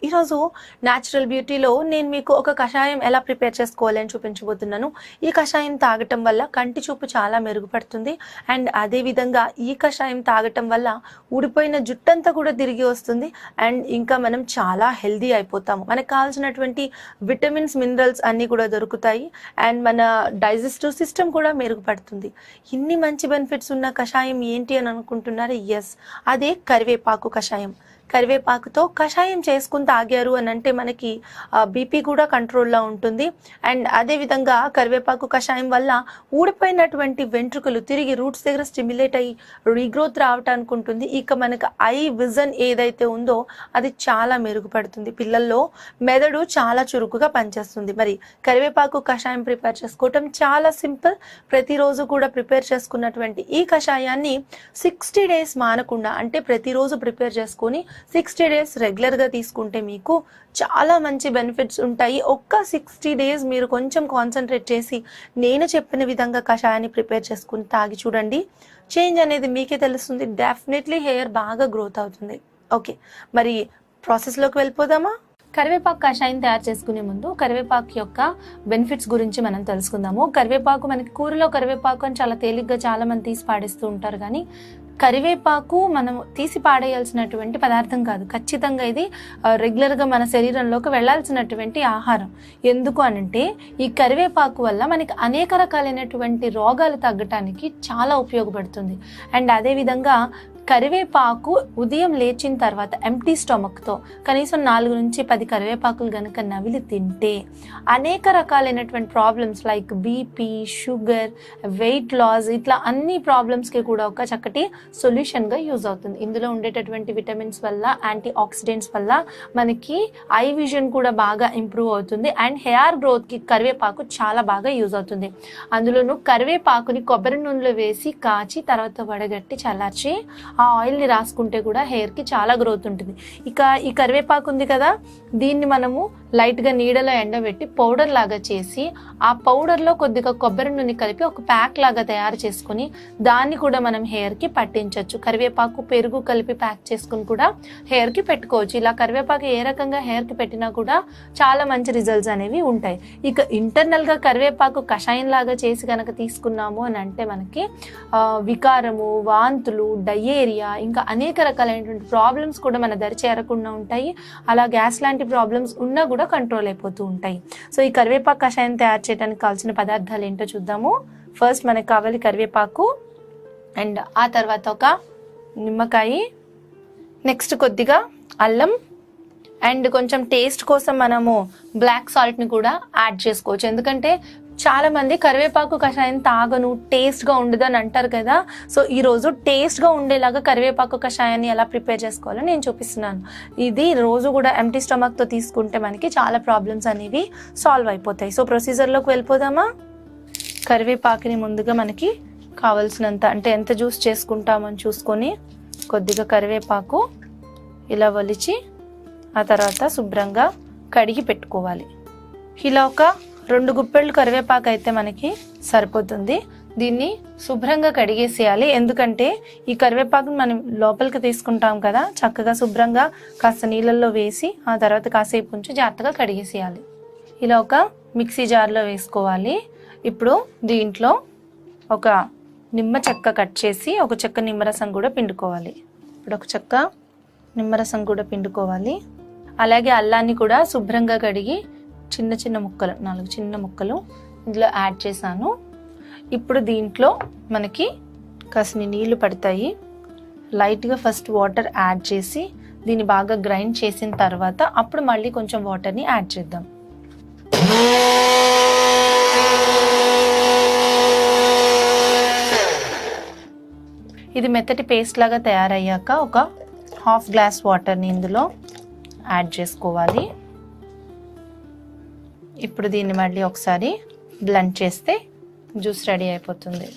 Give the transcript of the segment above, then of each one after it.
ఈరోజు న్యాచురల్ బ్యూటీలో నేను మీకు ఒక కషాయం ఎలా ప్రిపేర్ చేసుకోవాలని చూపించబోతున్నాను. ఈ కషాయం తాగటం వల్ల కంటి చూపు చాలా మెరుగుపడుతుంది. అండ్ అదేవిధంగా ఈ కషాయం తాగటం వల్ల ఊడిపోయిన జుట్టంతా కూడా తిరిగి వస్తుంది. అండ్ ఇంకా మనం చాలా హెల్దీ అయిపోతాము. మనకు కావాల్సినటువంటి విటమిన్స్, మినరల్స్ అన్నీ కూడా దొరుకుతాయి. అండ్ మన డైజెస్టివ్ సిస్టమ్ కూడా మెరుగుపడుతుంది. ఇన్ని మంచి బెనిఫిట్స్ ఉన్న కషాయం ఏంటి అని అనుకుంటున్నారు? ఎస్, అదే కరివేపాకు కషాయం. కరివేపాకుతో కషాయం చేసుకుని తాగారు అని అంటే మనకి బీపీ కూడా కంట్రోల్లో ఉంటుంది. అండ్ అదేవిధంగా కరివేపాకు కషాయం వల్ల ఊడిపోయినటువంటి వెంట్రుకలు తిరిగి రూట్స్ దగ్గర స్టిమ్యులేట్ అయ్యి రీగ్రోత్ రావటానికి ఉంటుంది. ఇక మనకు ఐ విజన్ ఏదైతే ఉందో అది చాలా మెరుగుపడుతుంది. పిల్లల్లో మెదడు చాలా చురుకుగా పనిచేస్తుంది. మరి కరివేపాకు కషాయం ప్రిపేర్ చేసుకోవటం చాలా సింపుల్. ప్రతిరోజు కూడా ప్రిపేర్ చేసుకున్నటువంటి ఈ కషాయాన్ని 60 days మానకుండా, అంటే ప్రతిరోజు ప్రిపేర్ చేసుకొని 60 days రెగ్యులర్గా తీసుకుంటే మీకు చాలా మంచి బెనిఫిట్స్ ఉంటాయి. ఒక్క 60 days మీరు కొంచెం కాన్సన్ట్రేట్ చేసి నేను చెప్పిన విధంగా కషాయాన్ని ప్రిపేర్ చేసుకుని తాగి చూడండి. చేంజ్ అనేది మీకే తెలుస్తుంది. డెఫినెట్లీ హెయిర్ బాగా గ్రోత్ అవుతుంది. ఓకే, మరి ప్రాసెస్లోకి వెళ్ళిపోదామా? కరివేపాకు కషాయం తయారు చేసుకునే ముందు కరివేపాకు యొక్క బెనిఫిట్స్ గురించి మనం తెలుసుకుందాము. కరివేపాకు మనకి కూరలో కరివేపాకు అని చాలా తేలిగ్గా చాలా మంది తీసి పాడేస్తూ ఉంటారు. కానీ కరివేపాకు మనం తీసి పాడేయాల్సినటువంటి పదార్థం కాదు. ఖచ్చితంగా ఇది రెగ్యులర్గా మన శరీరంలోకి వెళ్లాల్సినటువంటి ఆహారం. ఎందుకు అనంటే ఈ కరివేపాకు వల్ల మనకి అనేక రకాలైనటువంటి రోగాలు తగ్గటానికి చాలా ఉపయోగపడుతుంది. అండ్ అదేవిధంగా కరివేపాకు ఉదయం లేచిన తర్వాత ఎంప్టీ స్టమక్తో కనీసం 4 నుంచి 10 కరివేపాకులు కనుక నవిలి తింటే అనేక రకాలైనటువంటి problems like BP, sugar, weight loss, ఇట్లా అన్ని ప్రాబ్లమ్స్కి కూడా ఒక చక్కటి సొల్యూషన్గా యూజ్ అవుతుంది. ఇందులో ఉండేటటువంటి విటమిన్స్ వల్ల, యాంటీ ఆక్సిడెంట్స్ వల్ల మనకి ఐ విజన్ కూడా బాగా ఇంప్రూవ్ అవుతుంది. అండ్ హెయిర్ గ్రోత్కి కరివేపాకు చాలా బాగా యూజ్ అవుతుంది. అందులోనూ కరివేపాకుని కొబ్బరి నూనెలో వేసి కాచి తర్వాత వడగట్టి చల్లార్చి ఆ ఆయిల్ని రాసుకుంటే కూడా హెయిర్కి చాలా గ్రోత్ ఉంటుంది. ఇక ఈ కరివేపాకు ఉంది కదా, దీన్ని మనము లైట్గా నీడలో ఎండబెట్టి పౌడర్ లాగా చేసి ఆ పౌడర్లో కొద్దిగా కొబ్బరి నూనె కలిపి ఒక ప్యాక్ లాగా తయారు చేసుకుని దాన్ని కూడా మనం హెయిర్కి పట్టించవచ్చు. కరివేపాకు, పెరుగు కలిపి ప్యాక్ చేసుకుని కూడా హెయిర్కి పెట్టుకోవచ్చు. ఇలా కరివేపాకు ఏ రకంగా హెయిర్కి పెట్టినా కూడా చాలా మంచి రిజల్ట్స్ అనేవి ఉంటాయి. ఇక ఇంటర్నల్గా కరివేపాకు కషాయం లాగా చేసి కనుక తీసుకున్నాము అని అంటే మనకి వికారము, వాంతులు, డయేరియా, ఇంకా అనేక రకాలైనటువంటి ప్రాబ్లమ్స్ కూడా మన దరి చేరకుండా ఉంటాయి. అలా గ్యాస్ లాంటి ప్రాబ్లమ్స్ ఉన్నా కూడా కంట్రోల్ అయిపోతూ ఉంటాయి. సో ఈ కరివేపాకు కషాయం తయారు చేయడానికి కావాల్సిన పదార్థాలు ఏంటో చూద్దాము. ఫస్ట్ మనకు కావాలి కరివేపాకు, అండ్ ఆ తర్వాత ఒక నిమ్మకాయ, నెక్స్ట్ కొద్దిగా అల్లం, అండ్ కొంచెం టేస్ట్ కోసం మనము బ్లాక్ సాల్ట్ని కూడా యాడ్ చేసుకోవచ్చు. ఎందుకంటే చాలా మంది కరివేపాకు కషాయం తాగను, టేస్ట్గా ఉండదు అని అంటారు కదా. సో ఈరోజు టేస్ట్గా ఉండేలాగా కరివేపాకు కషాయాన్ని ఎలా ప్రిపేర్ చేసుకోవాలో నేను చూపిస్తున్నాను. ఇది రోజు కూడా ఎంటీ స్టమక్తో తీసుకుంటే మనకి చాలా ప్రాబ్లమ్స్ అనేవి సాల్వ్ అయిపోతాయి. సో ప్రొసీజర్లోకి వెళ్ళిపోదామా? కరివేపాకుని ముందుగా మనకి కావాల్సినంత, అంటే ఎంత జ్యూస్ చేసుకుంటామని చూసుకొని కొద్దిగా కరివేపాకు ఇలా ఒలిచి ఆ తర్వాత శుభ్రంగా కడిగి పెట్టుకోవాలి. ఇలా ఒక 2 గుప్పెళ్ళు కరివేపాకు అయితే మనకి సరిపోతుంది. దీన్ని శుభ్రంగా కడిగేసేయాలి. ఎందుకంటే ఈ కరివేపాకుని మనం లోపలికి తీసుకుంటాం కదా, చక్కగా శుభ్రంగా కాస్త నీళ్ళల్లో వేసి ఆ తర్వాత కాసేపు ఉంచి జాగ్రత్తగా కడిగేసేయాలి. ఇలా ఒక మిక్సీ జార్లో వేసుకోవాలి. ఇప్పుడు దీంట్లో ఒక నిమ్మ చెక్క కట్ చేసి ఒక చెక్క నిమ్మరసం కూడా పిండుకోవాలి. ఇప్పుడు ఒక చెక్క నిమ్మరసం కూడా పిండుకోవాలి. అలాగే అల్లాన్ని కూడా శుభ్రంగా కడిగి చిన్న చిన్న ముక్కలు, 4 చిన్న ముక్కలు ఇందులో యాడ్ చేశాను. ఇప్పుడు దీంట్లో మనకి కాసిని నీళ్లు పడతాయి. లైట్గా ఫస్ట్ వాటర్ యాడ్ చేసి దీన్ని బాగా గ్రైండ్ చేసిన తర్వాత అప్పుడు మళ్ళీ కొంచెం వాటర్ని యాడ్ చేద్దాం. ఇది మెత్తటి పేస్ట్ లాగా తయారయ్యాక ఒక 1/2 గ్లాస్ వాటర్ని ఇందులో యాడ్ చేసుకోవాలి. ఇప్పుడు దీన్ని మళ్ళీ ఒకసారి బ్లెండ్ చేస్తే జ్యూస్ రెడీ అయిపోతుంది.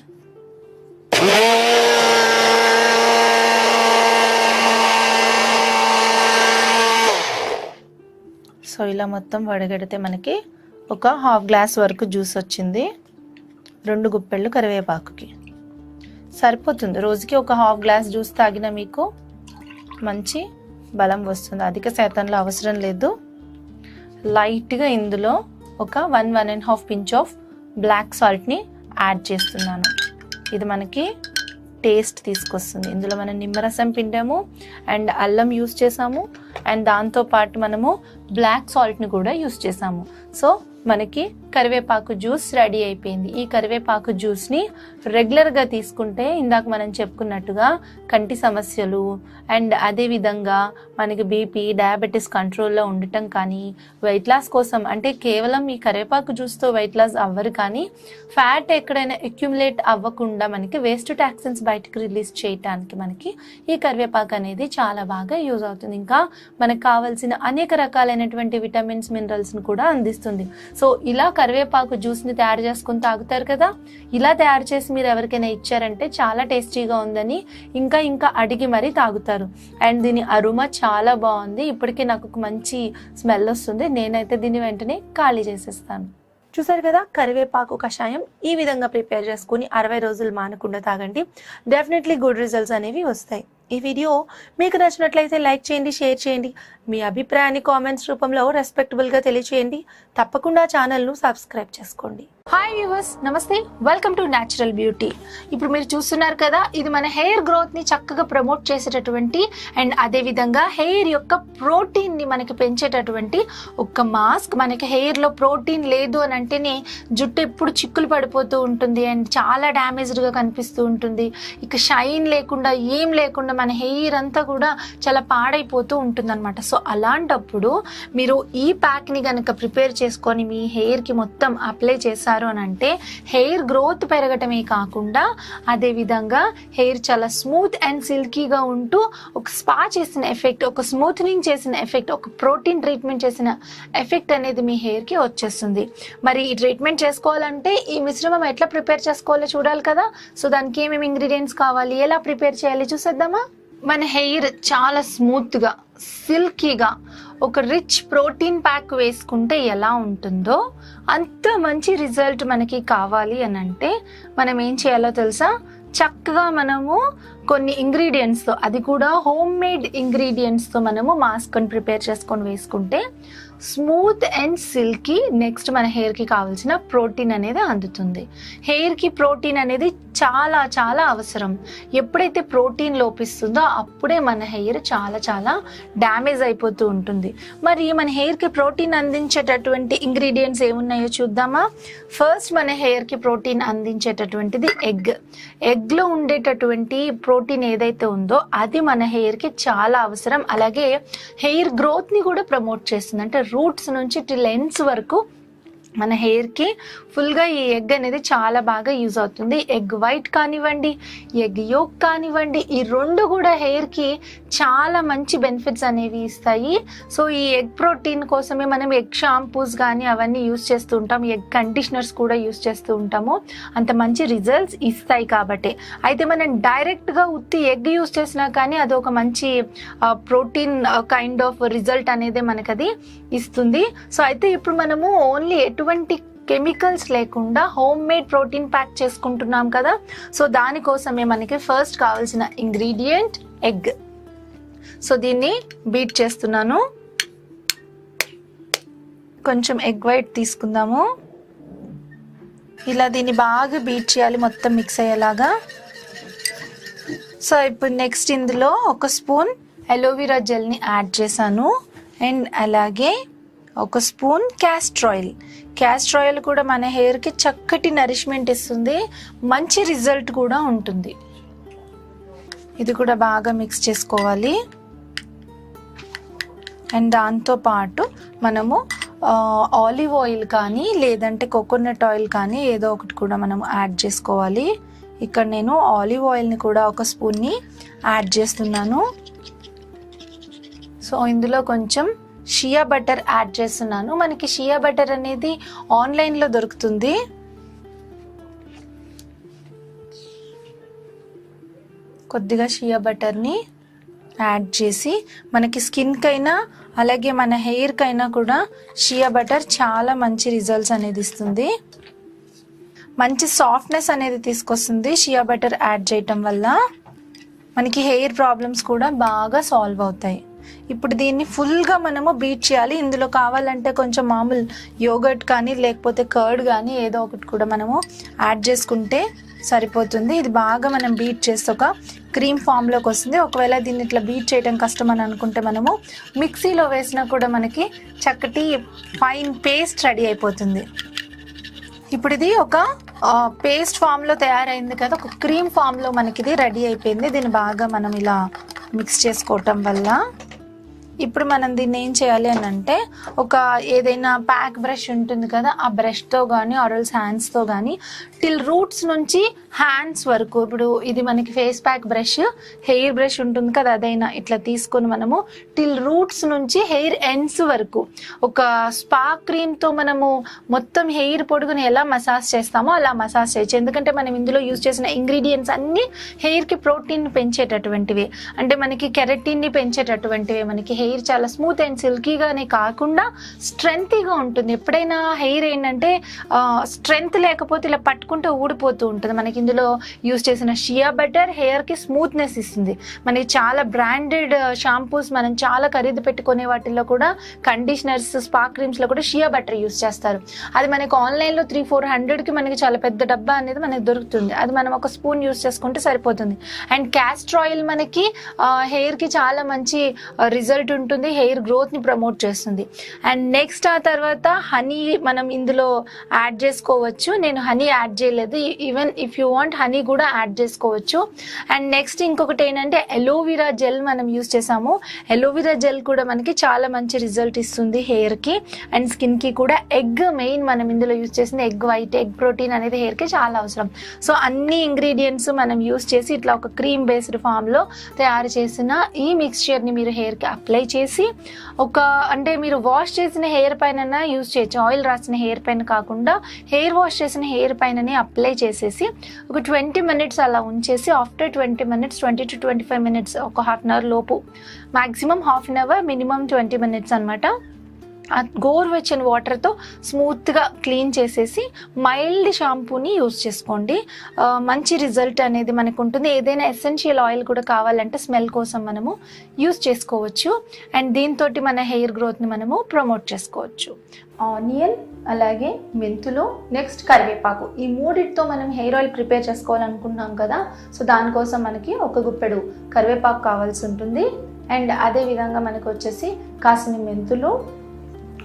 సో ఇలా మొత్తం వడగడితే మనకి ఒక 1/2 గ్లాస్ వరకు జ్యూస్ వచ్చింది. 2 గుప్పెళ్ళు కరివేపాకుకి సరిపోతుంది. రోజుకి ఒక 1/2 గ్లాస్ జ్యూస్ తాగినా మీకు మంచి బలం వస్తుంది. అధిక శాతంలో అవసరం లేదు. లైట్గా ఇందులో ఒక 1.5 పించ్ ఆఫ్ బ్లాక్ సాల్ట్ని యాడ్ చేస్తున్నాను. ఇది మనకి టేస్ట్ తీసుకొస్తుంది. ఇందులో మనం నిమ్మరసం పిండాము అండ్ అల్లం యూస్ చేసాము అండ్ దాంతోపాటు మనము బ్లాక్ సాల్ట్ని కూడా యూస్ చేసాము. సో మనకి కరివేపాకు జ్యూస్ రెడీ అయిపోయింది. ఈ కరివేపాకు జ్యూస్ని రెగ్యులర్గా తీసుకుంటే ఇందాక మనం చెప్పుకున్నట్టుగా కంటి సమస్యలు అండ్ అదేవిధంగా మనకి బీపీ, డయాబెటీస్ కంట్రోల్లో ఉండటం కానీ, వెయిట్ లాస్ కోసం అంటే కేవలం ఈ కరివేపాకు జ్యూస్తో వెయిట్ లాస్ అవ్వరు కానీ ఫ్యాట్ ఎక్కడైనా అక్యుములేట్ అవ్వకుండా మనకి వేస్ట్ టాక్సిన్స్ బయటకు రిలీజ్ చేయడానికి మనకి ఈ కరివేపాకు అనేది చాలా బాగా యూజ్ అవుతుంది. ఇంకా మనకు కావాల్సిన అనేక రకాలైనటువంటి విటమిన్స్, మినరల్స్ని కూడా అందిస్తుంది. సో ఇలా కరివేపాకు జ్యూస్ని తయారు చేసుకుని తాగుతారు కదా. ఇలా తయారు చేసి మీరు ఎవరికైనా ఇచ్చారంటే చాలా టేస్టీగా ఉందని ఇంకా ఇంకా అడిగి మరీ తాగుతారు. అండ్ దీని అరుమ చాలా బాగుంది. ఇప్పటికే నాకు ఒక మంచి స్మెల్ వస్తుంది. నేనైతే దీన్ని వెంటనే ఖాళీ చేసేస్తాను. చూసారు కదా, కరివేపాకు కషాయం ఈ విధంగా ప్రిపేర్ చేసుకుని 60 రోజులు మానకుండా తాగండి. డెఫినెట్లీ గుడ్ రిజల్ట్స్ అనేవి వస్తాయి. ఈ వీడియో మీకు నచ్చినట్లయితే లైక్ చేయండి, షేర్ చేయండి. మీ అభిప్రాయాన్ని కామెంట్స్ రూపంలో రెస్పెక్టబుల్గా తెలియచేయండి. తప్పకుండా ఛానల్ను సబ్స్క్రైబ్ చేసుకోండి. హాయ్ వ్యూవర్స్, నమస్తే, వెల్కమ్ టు న్యాచురల్ బ్యూటీ. ఇప్పుడు మీరు చూస్తున్నారు కదా, ఇది మన హెయిర్ గ్రోత్ని చక్కగా ప్రమోట్ చేసేటటువంటి అండ్ అదేవిధంగా హెయిర్ యొక్క ప్రోటీన్ని మనకి పెంచేటటువంటి ఒక మాస్క్. మనకి హెయిర్లో ప్రోటీన్ లేదు అని అంటేనే జుట్టు ఎప్పుడు చిక్కులు పడిపోతూ ఉంటుంది అండ్ చాలా డ్యామేజ్డ్గా కనిపిస్తూ ఉంటుంది. ఇక షైన్ లేకుండా ఏం లేకుండా మన హెయిర్ అంతా కూడా చాలా పాడైపోతూ ఉంటుంది అనమాట. సో అలాంటప్పుడు మీరు ఈ ప్యాక్ని కనుక ప్రిపేర్ చేసుకొని మీ హెయిర్కి మొత్తం అప్లై చేశారు అని అంటే హెయిర్ గ్రోత్ పెరగటమే కాకుండా అదేవిధంగా హెయిర్ చాలా స్మూత్ అండ్ సిల్కీగా ఉంటూ ఒక స్పా చేసిన ఎఫెక్ట్, ఒక స్మూత్నింగ్ చేసిన ఎఫెక్ట్, ఒక ప్రోటీన్ ట్రీట్మెంట్ చేసిన ఎఫెక్ట్ అనేది మీ హెయిర్కి వచ్చేస్తుంది. మరి ఈ ట్రీట్మెంట్ చేసుకోవాలంటే ఈ మిశ్రమం ఎట్లా ప్రిపేర్ చేసుకోవాలో చూడాలి కదా. సో దానికి ఏమేమి ఇంగ్రీడియంట్స్ కావాలి, ఎలా ప్రిపేర్ చేయాలి చూసేద్దామా. మన హెయిర్ చాలా స్మూత్గా, సిల్కీగా ఒక రిచ్ ప్రోటీన్ ప్యాక్ వేసుకుంటే ఎలా ఉంటుందో అంత మంచి రిజల్ట్ మనకి కావాలి అని అంటే మనం ఏం చేయాలో తెలుసా? చక్కగా మనము కొన్ని ఇంగ్రీడియంట్స్తో, అది కూడా హోమ్ మేడ్ ఇంగ్రీడియంట్స్తో మనము మాస్క్ని ప్రిపేర్ చేసుకొని వేసుకుంటే స్మూత్ అండ్ సిల్కీ, నెక్స్ట్ మన హెయిర్కి కావాల్సిన ప్రోటీన్ అనేది అందుతుంది. హెయిర్కి ప్రోటీన్ అనేది చాలా చాలా అవసరం. ఎప్పుడైతే ప్రోటీన్ లోపిస్తుందో అప్పుడే మన హెయిర్ చాలా చాలా డ్యామేజ్ అయిపోతూ ఉంటుంది. మరి మన హెయిర్కి ప్రోటీన్ అందించేటటువంటి ఇంగ్రీడియంట్స్ ఏమున్నాయో చూద్దామా. ఫస్ట్ మన హెయిర్కి ప్రోటీన్ అందించేటటువంటిది ఎగ్. ఎగ్లో ఉండేటటువంటి ప్రోటీన్ ఏదైతే ఉందో అది మన హెయిర్కి చాలా అవసరం. అలాగే హెయిర్ గ్రోత్ని కూడా ప్రమోట్ చేస్తుంది. అంటే రూట్స్ నుంచి టిల్ ఎండ్స్ వరకు మన హెయిర్కి ఫుల్గా ఈ ఎగ్ అనేది చాలా బాగా యూజ్ అవుతుంది. ఎగ్ వైట్ కానివ్వండి, ఎగ్ యోక్ కానివ్వండి, ఈ రెండు కూడా హెయిర్కి చాలా మంచి బెనిఫిట్స్ అనేవి ఇస్తాయి. సో ఈ ఎగ్ ప్రోటీన్ కోసమే మనం ఎగ్ షాంపూస్ కానీ అవన్నీ యూజ్ చేస్తూ ఉంటాం, ఎగ్ కండిషనర్స్ కూడా యూజ్ చేస్తూ ఉంటాము. అంత మంచి రిజల్ట్స్ ఇస్తాయి కాబట్టి. అయితే మనం డైరెక్ట్గా ఉత్తి ఎగ్ యూజ్ చేసినా కానీ అది ఒక మంచి ప్రోటీన్ కైండ్ ఆఫ్ రిజల్ట్ అనేది మనకు అది ఇస్తుంది. సో అయితే ఇప్పుడు మనము ఓన్లీ ఎటువంటి కెమికల్స్ లేకుండా హోమ్ మేడ్ ప్రోటీన్ ప్యాక్ చేసుకుంటున్నాం కదా. సో దానికోసమే మనకి ఫస్ట్ కావాల్సిన ఇంగ్రీడియంట్ ఎగ్. సో దీన్ని బీట్ చేస్తున్నాను. కొంచెం ఎగ్ వైట్ తీసుకుందాము. ఇలా దీన్ని బాగా బీట్ చేయాలి, మొత్తం మిక్స్ అయ్యేలాగా. సో ఇప్పుడు నెక్స్ట్ ఇందులో ఒక స్పూన్ అలోవెరా జెల్ని యాడ్ చేశాను అండ్ అలాగే ఒక spoon castor oil. Castor oil కూడా మన హెయిర్కి చక్కటి నరిష్మెంట్ ఇస్తుంది, మంచి రిజల్ట్ కూడా ఉంటుంది. ఇది కూడా బాగా మిక్స్ చేసుకోవాలి. అండ్ దాంతోపాటు మనము ఆలివ్ ఆయిల్ కానీ లేదంటే కోకోనట్ ఆయిల్ కానీ ఏదో ఒకటి కూడా మనం యాడ్ చేసుకోవాలి. ఇక్కడ నేను ఆలివ్ ఆయిల్ని కూడా ఒక స్పూన్ని యాడ్ చేస్తున్నాను. సో ఇందులో కొంచెం షియా బటర్ యాడ్ చేస్తున్నాను. మనకి షియా బటర్ అనేది ఆన్లైన్లో దొరుకుతుంది. కొద్దిగా షియా బటర్ని యాడ్ చేసి మనకి స్కిన్కైనా అలాగే మన హెయిర్కైనా కూడా షియా బటర్ చాలా మంచి రిజల్ట్స్ అనేది ఇస్తుంది, మంచి సాఫ్ట్నెస్ అనేది తీసుకొస్తుంది. షియా బటర్ యాడ్ చేయటం వల్ల మనకి హెయిర్ ప్రాబ్లమ్స్ కూడా బాగా సాల్వ్ అవుతాయి. ఇప్పుడు దీన్ని ఫుల్గా మనము బీట్ చేయాలి. ఇందులో కావాలంటే కొంచెం మామూలు యోగర్ట్ కానీ లేకపోతే కర్డ్ కానీ ఏదో ఒకటి కూడా మనము యాడ్ చేసుకుంటే సరిపోతుంది. ఇది బాగా మనం బీట్ చేస్తే ఒక క్రీమ్ ఫామ్లోకి వస్తుంది. ఒకవేళ దీన్ని ఇట్లా బీట్ చేయడం కష్టం అని అనుకుంటే మనము మిక్సీలో వేసినా కూడా మనకి చక్కటి ఫైన్ పేస్ట్ రెడీ అయిపోతుంది. ఇప్పుడు ఇది ఒక పేస్ట్ ఫామ్లో తయారైంది కదా, ఒక క్రీమ్ ఫామ్లో మనకి ఇది రెడీ అయిపోయింది. దీన్ని బాగా మనం ఇలా మిక్స్ చేసుకోవటం వల్ల ఇప్పుడు మనం దీన్ని ఏం చేయాలి అని అంటే ఒక ఏదైనా ప్యాక్ బ్రష్ ఉంటుంది కదా, ఆ బ్రష్తో కానీ ఆరల్స్ హ్యాండ్స్తో కానీ టిల్ రూట్స్ నుంచి హ్యాండ్స్ వరకు, ఇప్పుడు ఇది మనకి face pack brush, hair brush ఉంటుంది కదా, అదైనా ఇట్లా తీసుకొని మనము టిల్ రూట్స్ నుంచి హెయిర్ ఎండ్స్ వరకు ఒక స్పా క్రీమ్తో మనము మొత్తం హెయిర్ పొడుగుని ఎలా మసాజ్ చేస్తామో అలా మసాజ్ చేయొచ్చు. ఎందుకంటే మనం ఇందులో యూజ్ చేసిన ఇంగ్రీడియంట్స్ అన్నీ హెయిర్కి ప్రోటీన్ పెంచేటటువంటివి, అంటే మనకి కెరటిన్ని పెంచేటటువంటివి. మనకి హెయిర్ చాలా స్మూత్ అండ్ సిల్కీగానే కాకుండా స్ట్రెంగ్తీగా ఉంటుంది. ఎప్పుడైనా హెయిర్ ఏంటంటే స్ట్రెంగ్త్ లేకపోతే ఇలా పట్టుకుంటే ఊడిపోతూ ఉంటుంది. మనకి ఇందులో యూజ్ చేసిన షియా బటర్ హెయిర్కి స్మూత్నెస్ ఇస్తుంది. మనకి చాలా బ్రాండెడ్ షాంపూస్, మనం చాలా ఖరీదు పెట్టుకునే వాటిల్లో కూడా కండిషనర్స్, స్పా క్రీమ్స్లో కూడా షియా బటర్ యూజ్ చేస్తారు. అది మనకి ఆన్లైన్లో 300-400కి మనకి చాలా పెద్ద డబ్బా అనేది మనకి దొరుకుతుంది. అది మనం ఒక స్పూన్ యూజ్ చేసుకుంటే సరిపోతుంది. అండ్ క్యాస్టర్ ఆయిల్ మనకి హెయిర్కి చాలా మంచి రిజల్ట్ ఉంటుంది, హెయిర్ గ్రోత్ని ప్రమోట్ చేస్తుంది. అండ్ నెక్స్ట్ ఆ తర్వాత హనీ మనం ఇందులో యాడ్ చేసుకోవచ్చు. నేను హనీ యాడ్ చేయలేదు, even if you want honey కూడా యాడ్ చేసుకోవచ్చు. అండ్ నెక్స్ట్ ఇంకొకటి ఏంటంటే ఎలోవెరా జెల్ మనం యూజ్ చేసాము. ఎలోవెరా జెల్ కూడా మనకి చాలా మంచి రిజల్ట్ ఇస్తుంది హెయిర్కి అండ్ స్కిన్కి కూడా. ఎగ్ మెయిన్ మనం ఇందులో యూజ్ చేసిన ఎగ్ వైట్, ఎగ్ ప్రోటీన్ అనేది హెయిర్కి చాలా అవసరం. సో అన్ని ఇంగ్రీడియంట్స్ మనం యూజ్ చేసి ఇట్లా ఒక క్రీమ్ బేస్డ్ ఫామ్లో తయారు చేసిన ఈ మిక్స్చర్ని మీరు హెయిర్కి అప్లై చేసి అంటే మీరు వాష్ చేసిన హెయిర్ పైన యూజ్ చేయొచ్చు. ఆయిల్ రాసిన హెయిర్ పైన కాకుండా హెయిర్ వాష్ చేసిన హెయిర్ పైననే అప్లై చేసేసి ఒక 20 minutes అలా ఉంచేసి ఆఫ్టర్ 20 minutes 20 to 25 minutes ఒక హాఫ్ అన్ అవర్ లోపు, maximum half an hour, minimum 20 minutes అనమాట. ఆ గోరువెచ్చని వాటర్తో స్మూత్గా క్లీన్ చేసేసి మైల్డ్ షాంపూని యూజ్ చేసుకోండి. మంచి రిజల్ట్ అనేది మనకు ఉంటుంది. ఏదైనా ఎసెన్షియల్ ఆయిల్ కూడా కావాలంటే స్మెల్ కోసం మనము యూజ్ చేసుకోవచ్చు. అండ్ దీంతో మన హెయిర్ గ్రోత్ని మనము ప్రమోట్ చేసుకోవచ్చు. ఆనియన్, అలాగే మెంతులు, నెక్స్ట్ కరివేపాకు, ఈ మూడిటితో మనం హెయిర్ ఆయిల్ ప్రిపేర్ చేసుకోవాలనుకుంటున్నాం కదా. సో దానికోసం మనకి ఒక గుప్పెడు కరివేపాకు కావాల్సి ఉంటుంది. అండ్ అదేవిధంగా మనకు వచ్చేసి కాసిన మెంతులు,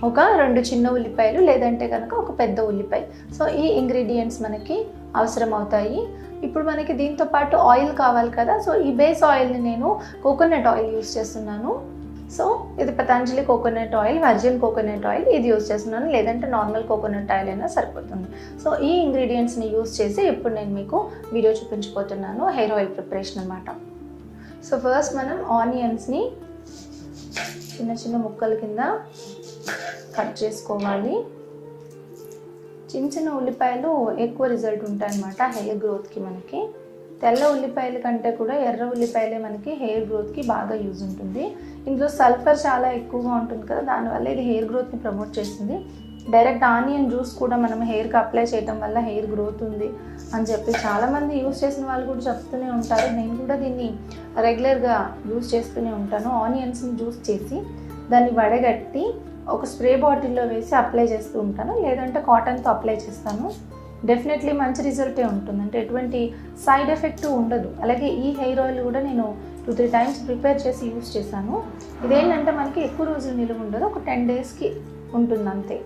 ఒక 2 చిన్న ఉల్లిపాయలు, లేదంటే కనుక ఒక పెద్ద ఉల్లిపాయ. సో ఈ ఇంగ్రీడియంట్స్ మనకి అవసరం అవుతాయి. ఇప్పుడు మనకి దీంతో పాటు ఆయిల్ కావాలి కదా. సో ఈ బేస్ ఆయిల్ని నేను కోకోనట్ ఆయిల్ యూస్ చేస్తున్నాను. సో ఇది Patanjali coconut oil, virgin coconut oil, ఇది యూస్ చేస్తున్నాను. లేదంటే నార్మల్ కోకోనట్ ఆయిల్ అయినా సరిపోతుంది. సో ఈ ఇంగ్రీడియంట్స్ని యూస్ చేసి ఇప్పుడు నేను మీకు వీడియో చూపించబోతున్నాను, హెయిర్ ఆయిల్ ప్రిపరేషన్ అనమాట. సో ఫస్ట్ మనం ఆనియన్స్ని చిన్న చిన్న ముక్కల కింద కట్ చేసుకోవాలి. చిన్న చిన్న ఉల్లిపాయలు ఎక్కువ రిజల్ట్ ఉంటాయన్నమాట హెయిర్ గ్రోత్కి. మనకి తెల్ల ఉల్లిపాయల కంటే కూడా ఎర్ర ఉల్లిపాయలే మనకి హెయిర్ గ్రోత్కి బాగా యూజ్ ఉంటుంది. ఇందులో సల్ఫర్ చాలా ఎక్కువగా ఉంటుంది కదా, దానివల్ల ఇది హెయిర్ గ్రోత్ని ప్రమోట్ చేస్తుంది. డైరెక్ట్ ఆనియన్ జ్యూస్ కూడా మనం హెయిర్కి అప్లై చేయడం వల్ల హెయిర్ గ్రోత్ ఉంది అని చెప్పి చాలామంది యూజ్ చేసిన వాళ్ళు కూడా చెప్తూనే ఉంటారు. నేను కూడా దీన్ని రెగ్యులర్గా యూజ్ చేస్తూనే ఉంటాను. ఆనియన్స్ని జ్యూస్ చేసి దాన్ని వడగట్టి ఒక స్ప్రే బాటిల్లో వేసి అప్లై చేస్తూ ఉంటాను, లేదంటే కాటన్తో అప్లై చేస్తాను. డెఫినెట్లీ మంచి రిజల్టే ఉంటుంది, అంటే ఎటువంటి సైడ్ ఎఫెక్ట్ ఉండదు. అలాగే ఈ హెయిర్ ఆయిల్ కూడా నేను 2-3 times ప్రిపేర్ చేసి యూజ్ చేశాను. ఇదేంటంటే మనకి ఎక్కువ రోజులు నిలువ ఉండదు, ఒక 10 daysకి ఉంటుంది అంతే.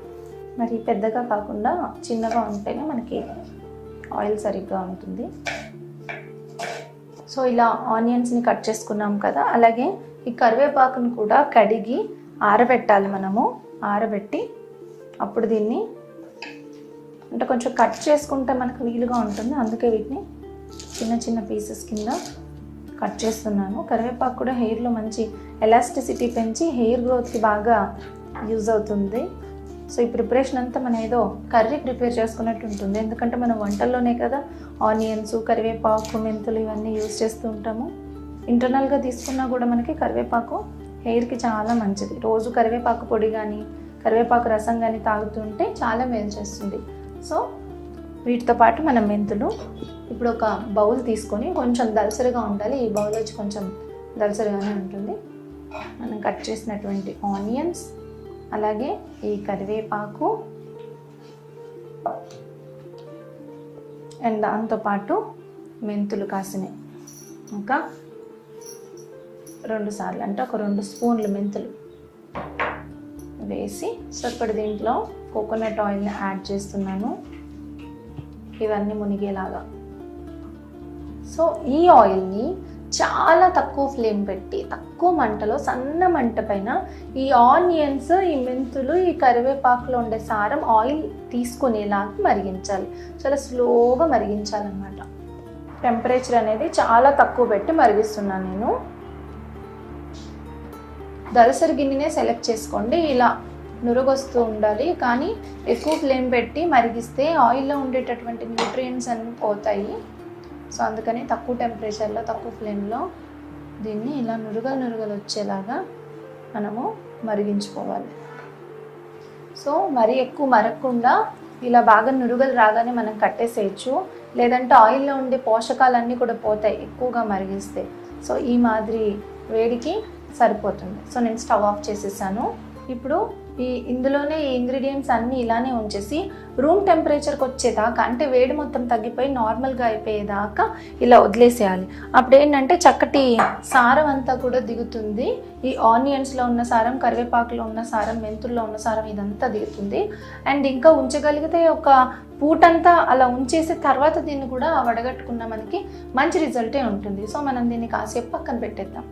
మరి పెద్దగా కాకుండా చిన్నగా ఉంటేనే మనకి ఆయిల్ సరిగ్గా ఉంటుంది. సో ఇలా ఆనియన్స్ని కట్ చేసుకున్నాం కదా. అలాగే ఈ కరివేపాకును కూడా కడిగి ఆరబెట్టాలి మనము. ఆరబెట్టి అప్పుడు దీన్ని అంటే కొంచెం కట్ చేసుకుంటే మనకు వీలుగా ఉంటుంది, అందుకే వీటిని చిన్న చిన్న పీసెస్ కింద కట్ చేస్తున్నాను. కరివేపాకు కూడా హెయిర్లో మంచి ఎలాస్టిసిటీ పెంచి హెయిర్ గ్రోత్కి బాగా యూజ్ అవుతుంది. సో ఈ ప్రిపరేషన్ అంతా మనం ఏదో కర్రీ ప్రిపేర్ చేసుకున్నట్టు ఉంటుంది, ఎందుకంటే మనం వంటల్లోనే కదా ఆనియన్స్, కరివేపాకు, మెంతులు ఇవన్నీ యూజ్ చేస్తూ ఉంటాము. ఇంటర్నల్గా తీసుకున్నా కూడా మనకి కరివేపాకు హెయిర్కి చాలా మంచిది. రోజు కరివేపాకు పొడి కానీ కరివేపాకు రసం కానీ తాగుతుంటే చాలా మేలు చేస్తుంది. సో వీటితో పాటు మనం మెంతులు ఇప్పుడు ఒక బౌల్ తీసుకొని, కొంచెం దలసరిగా ఉండాలి, ఈ బౌల్ వచ్చి కొంచెం దలసరిగానే ఉంటుంది. మనం కట్ చేసినటువంటి ఆనియన్స్, అలాగే ఈ కరివేపాకు అండ్ దాంతోపాటు మెంతులు కాసినాయి, ఇంకా 2 సార్లు అంటే ఒక 2 స్పూన్లు మెంతులు వేసి, సో ఇప్పుడు దీంట్లో కోకోనట్ ఆయిల్ని యాడ్ చేస్తున్నాను ఇవన్నీ మునిగేలాగా. సో ఈ ఆయిల్ని చాలా తక్కువ ఫ్లేమ్ పెట్టి తక్కువ మంటలో సన్న మంట పైన ఈ ఆనియన్స్, ఈ మెంతులు, ఈ కరివేపాకులో ఉండే సారం ఆయిల్ తీసుకునేలాగా మరిగించాలి. చాలా స్లోగా మరిగించాలన్నమాట. టెంపరేచర్ అనేది చాలా తక్కువ పెట్టి మరిగిస్తున్నాను నేను. దలసరి గిన్నెనే సెలెక్ట్ చేసుకోండి. ఇలా నురగొస్తూ ఉండాలి, కానీ ఎక్కువ ఫ్లేమ్ పెట్టి మరిగిస్తే ఆయిల్లో ఉండేటటువంటి న్యూట్రియంట్స్ అన్నీ పోతాయి. సో అందుకని తక్కువ టెంపరేచర్లో తక్కువ ఫ్లేమ్లో దీన్ని ఇలా నురగలు వచ్చేలాగా మనము మరిగించుకోవాలి. సో మరీ ఎక్కువ మరగకుండా ఇలా బాగా నురుగలు రాగానే మనం కట్టేసేయచ్చు, లేదంటే ఆయిల్లో ఉండే పోషకాలన్నీ కూడా పోతాయి ఎక్కువగా మరిగిస్తే. సో ఈ మాదిరి వేడికి సరిపోతుంది. సో నేను స్టవ్ ఆఫ్ చేసేసాను. ఇప్పుడు ఇందులోనే ఈ ఇంగ్రీడియంట్స్ అన్నీ ఇలానే ఉంచేసి రూమ్ టెంపరేచర్కి వచ్చేదాకా, అంటే వేడి మొత్తం తగ్గిపోయి నార్మల్గా అయిపోయేదాకా ఇలా వదిలేసేయాలి. అప్పుడు ఏంటంటే చక్కటి సారం అంతా కూడా దిగుతుంది. ఈ ఆనియన్స్లో ఉన్న సారం, కరివేపాకులో ఉన్న సారం, మెంతుల్లో ఉన్న సారం ఇదంతా దిగుతుంది. అండ్ ఇంకా ఉంచగలిగితే ఒక పూటంతా అలా ఉంచేసి తర్వాత దీన్ని కూడా వడగట్టుకున్న మనకి మంచి రిజల్టే ఉంటుంది. సో మనం దీన్ని కాసేపు పక్కన పెట్టేద్దాం.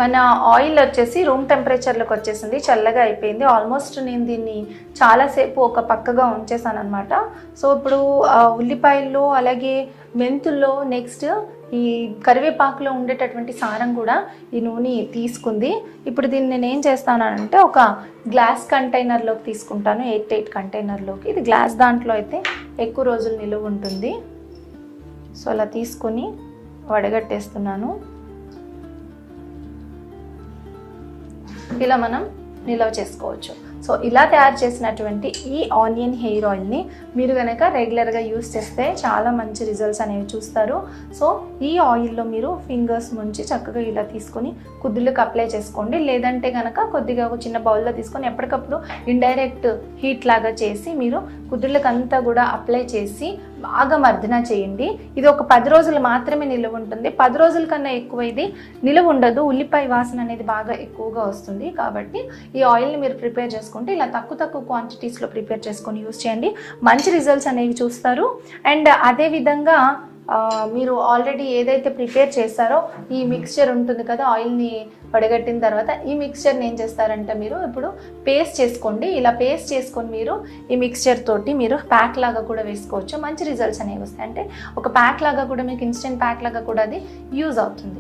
మన ఆయిల్ వచ్చేసి రూమ్ టెంపరేచర్లోకి వచ్చేసింది, చల్లగా అయిపోయింది. ఆల్మోస్ట్ నేను దీన్ని చాలాసేపు ఒక పక్కగా ఉంచేసాను అనమాట. సో ఇప్పుడు ఉల్లిపాయల్లో అలాగే మెంతుల్లో నెక్స్ట్ ఈ కరివేపాకులో ఉండేటటువంటి సారం కూడా ఈ నూనె తీసుకుంది. ఇప్పుడు దీన్ని నేను ఏం చేస్తానంటే ఒక గ్లాస్ కంటైనర్లోకి తీసుకుంటాను, 8 కంటైనర్లోకి. ఇది గ్లాస్ దాంట్లో అయితే ఎక్కువ రోజులు నిలువ ఉంటుంది. సో అలా తీసుకొని వడగట్టేస్తున్నాను. ఇలా మనం నిల్వ చేసుకోవచ్చు. సో ఇలా తయారు చేసినటువంటి ఈ ఆనియన్ హెయిర్ ఆయిల్ని మీరు కనుక రెగ్యులర్గా యూస్ చేస్తే చాలా మంచి రిజల్ట్స్ అనేవి చూస్తారు. సో ఈ ఆయిల్లో మీరు ఫింగర్స్ ముంచి చక్కగా ఇలా తీసుకొని కుదుళ్ళకి అప్లై చేసుకోండి. లేదంటే కనుక కొద్దిగా ఒక చిన్న బౌల్లో తీసుకొని ఎప్పటికప్పుడు ఇండైరెక్ట్ హీట్ లాగా చేసి మీరు కుదుళ్ళకి అంతా కూడా అప్లై చేసి బాగా మర్దన చేయండి. ఇది ఒక 10 రోజులు మాత్రమే నిలువ ఉంటుంది. 10 రోజుల కన్నా ఎక్కువ ఇది నిలువ ఉండదు. ఉల్లిపాయ వాసన అనేది బాగా ఎక్కువగా వస్తుంది. కాబట్టి ఈ ఆయిల్ని మీరు ప్రిపేర్ చేసుకుంటే ఇలా తక్కువ క్వాంటిటీస్లో ప్రిపేర్ చేసుకొని యూస్ చేయండి. మంచి రిజల్ట్స్ అనేవి చూస్తారు. అండ్ అదేవిధంగా మీరు ఆల్రెడీ ఏదైతే ప్రిపేర్ చేస్తారో ఈ మిక్స్చర్ ఉంటుంది కదా, ఆయిల్ని వడగట్టిన తర్వాత ఈ మిక్స్చర్ని ఏం చేస్తారంటే మీరు ఇప్పుడు పేస్ట్ చేసుకోండి. ఇలా పేస్ట్ చేసుకొని మీరు ఈ మిక్స్చర్ తోటి మీరు ప్యాక్ లాగా కూడా వేసుకోవచ్చు. మంచి రిజల్ట్స్ అనేవి వస్తాయి. అంటే ఒక ప్యాక్ లాగా కూడా మీకు ఇన్స్టెంట్ ప్యాక్ లాగా కూడా అది యూజ్ అవుతుంది.